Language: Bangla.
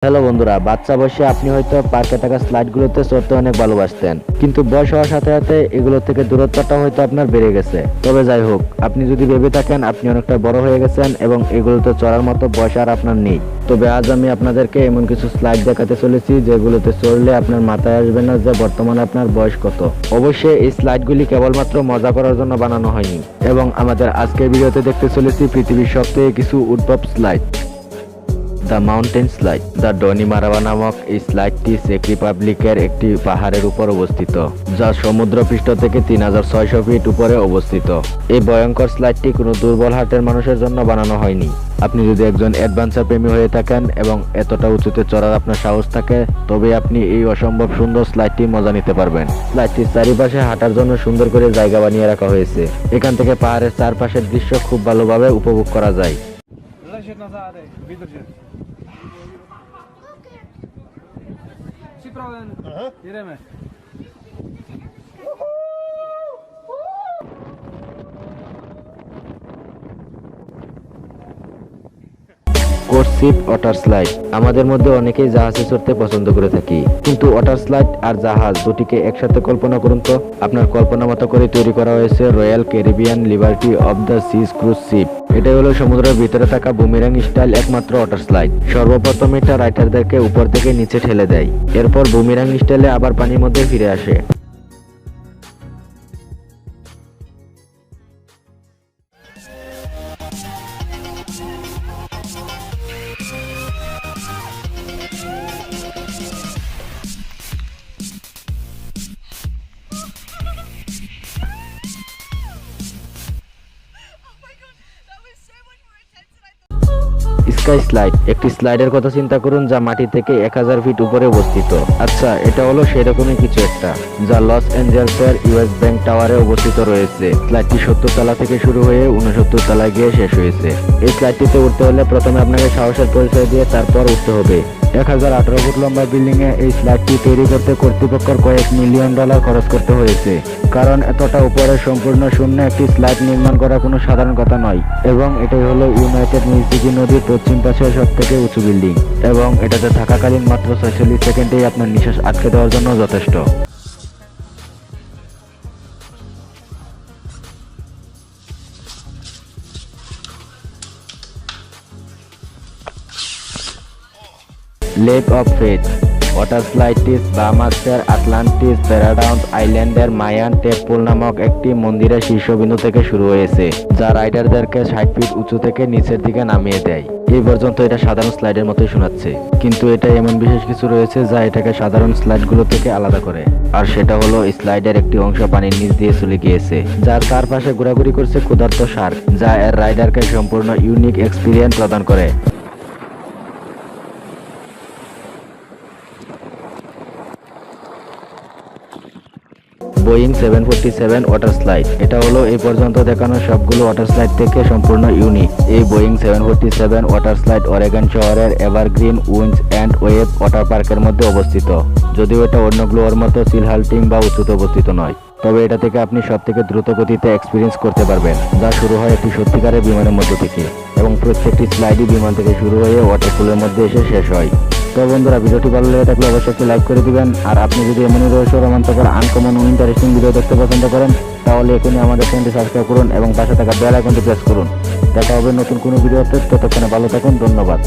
হ্যালো বন্ধুরা, বাচ্চা বয়সে আপনি হয়তো পার্কে থাকা স্লাইডগুলোতে চড়তে অনেক ভালোবাসতেন, কিন্তু বয়স হওয়ার সাথে সাথে এগুলো থেকে দূরত্বটা হয়তো আপনার বেড়ে গেছে। তবে যাই হোক, আপনি যদি ভেবে থাকেন আপনি অনেকটা বড় হয়ে গেছেন এবং এগুলোতে চড়ার মতো বয়স আর আপনার নেই, তবে আজ আমি আপনাদেরকে এমন কিছু স্লাইড দেখাতে চলেছি যেগুলোতে চড়লে আপনার মাথায় আসবে না যে বর্তমানে আপনার বয়স কত। অবশ্যই এই স্লাইডগুলি কেবলমাত্র মজা করার জন্য বানানো হয়নি এবং আমাদের আজকের ভিডিওতে দেখতে চলেছি পৃথিবীর সবথেকে কিছু উদ্ভব slide. The mountain slide. The ডনিমারাওয়া নামক এই স্লাইডটি চেক রিপাবলিকের একটি পাহাড়ের উপর অবস্থিত, যা সমুদ্রপৃষ্ঠ থেকে 3600 ফিট উপরে অবস্থিত। এই ভয়ঙ্কর স্লাইডটি কোনো দুর্বল হার্টের মানুষের জন্য বানানো হয়নি। আপনি যদি একজন অ্যাডভেঞ্চার প্রেমী হয়ে থাকেন এবং এতটা উঁচুতে চড়ার আপনার সাহস থাকে, তবে আপনি এই অসম্ভব সুন্দর স্লাইডটি মজা নিতে পারবেন। স্লাইডটির চারিপাশে হাঁটার জন্য সুন্দর করে জায়গা বানিয়ে রাখা হয়েছে। এখান থেকে পাহাড়ের চারপাশের দৃশ্য খুব ভালোভাবে উপভোগ করা যায়। কোর্সশিপ ওয়াটার স্লাইড। আমাদের মধ্যে অনেকেই জাহাজে চড়তে পছন্দ করে থাকি, কিন্তু ওয়াটার স্লাইড আর জাহাজ দুটিকে একসাথে কল্পনা করুন তো। আপনার কল্পনা মতো করে তৈরি করা হয়েছে Royal Caribbean Liberty of the Seas cruise ship. এটাই হলো সমুদ্রের ভিতরে থাকা বুমেরাং স্টাইল একমাত্র ওয়াটার স্লাইড। সর্বপ্রথম এটা রাইডারদেরকে উপর থেকে নিচে ঠেলে দেয়, এরপর বুমেরাং স্টাইলে আবার পানির মধ্যে ফিরে আসে। Sky slide. একটি স্লাইডের কথা চিন্তা করুন যা মাটি থেকে 1000 ফিট উপরে অবস্থিত। আচ্ছা, এটা হলো সেরকমই কিছু একটা, যা লস অ্যাঞ্জেলসের ইউএস ব্যাংক টাওয়ারে অবস্থিত রয়েছে। স্লাইডটি 70 তলা থেকে শুরু হয়ে 69 তলায় গিয়ে শেষ হয়েছে। এই স্লাইডটিতে উঠতে হলে প্রথমে আপনাকে সাহসের পরিচয় দিয়ে তারপর উঠতে হবে। 1018 ফুট লম্বা বিল্ডিং এ এই স্লাইডটি তৈরি করতে কর্তৃপক্ষের কয়েক মিলিয়ন ডলার খরচ করতে হয়েছে, কারণ এতটা উপরে সম্পূর্ণ শূন্য একটি স্লাইড নির্মাণ করা কোনো সাধারণ কথা নয়। এবং এটাই হলো ইউনাইটেড মিসিসিপি নদীর পশ্চিম পাশের সবথেকে উঁচু বিল্ডিং, এবং এটাতে থাকাকালীন মাত্র 46 সেকেন্ডেই আপনার নিঃশ্বাস আটকে দেওয়ার জন্য যথেষ্ট। Lake of faith. ওয়াটার স্লাইডটি বাহামাসের আটলান্টিস প্যারাডাউন্স আইল্যান্ডের মায়ান টেম্পল নামক একটি মন্দিরের শীর্ষবিন্দু থেকে শুরু হয়েছে, যা রাইডারদেরকে 60 ফিট উঁচু থেকে নিচের দিকে নামিয়ে দেয়। এই পর্যন্ত এটা সাধারণ স্লাইডের মতোই শোনাচ্ছে, কিন্তু এটা এমন বিশেষ কিছু রয়েছে যা এটাকে সাধারণ স্লাইডগুলো থেকে আলাদা করে। আর সেটা হলো স্লাইডের একটি অংশ পানির নিচ দিয়ে চলে গিয়েছে, যার চারপাশে ঘোরাঘুরি করছে ক্ষুধার্ত শার্ক, যা এর রাইডারকে সম্পূর্ণ ইউনিক এক্সপিরিয়েন্স প্রদান করে। Boeing 747 water slide. এটা হলো এই পর্যন্ত দেখানো সবগুলো ওয়াটার স্লাইড থেকে সম্পূর্ণ ইউনিক। এই বোয়িং 747 ওয়াটার স্লাইড অরেগন শহরের evergreen winds and wave water পার্কের মধ্যে অবস্থিত। যদিও এটা অন্যগুলোর মতো চিল হাল্টিং বা উঁচুতে অবস্থিত নয়, তবে এটা থেকে আপনি সবথেকে দ্রুত গতিতে এক্সপিরিয়েন্স করতে পারবেন, যা শুরু হয় একটি সত্যিকারের বিমানের মধ্য থেকে, এবং প্রত্যেকটি স্লাইডই বিমান থেকে শুরু হয়ে ওয়াটারপুলের মধ্যে এসে শেষ হয়। তো বন্ধুরা, ভিডিওটি ভালো লেগে থাকলে অবশ্যই একটি লাইক করে দিবেন। আর আপনি যদি এমনই রহস্য, রোমাঞ্চকর, আনকমন ও ইন্টারেস্টিং ভিডিও দেখতে পছন্দ করেন, তাহলে এখনই আমাদের চ্যানেলটি সাবস্ক্রাইব করুন এবং পাশে থাকা বেল আইকনটি প্রেস করুন। দেখা হবে নতুন কোনো ভিডিওতে। ততক্ষণে ভালো থাকুন। ধন্যবাদ।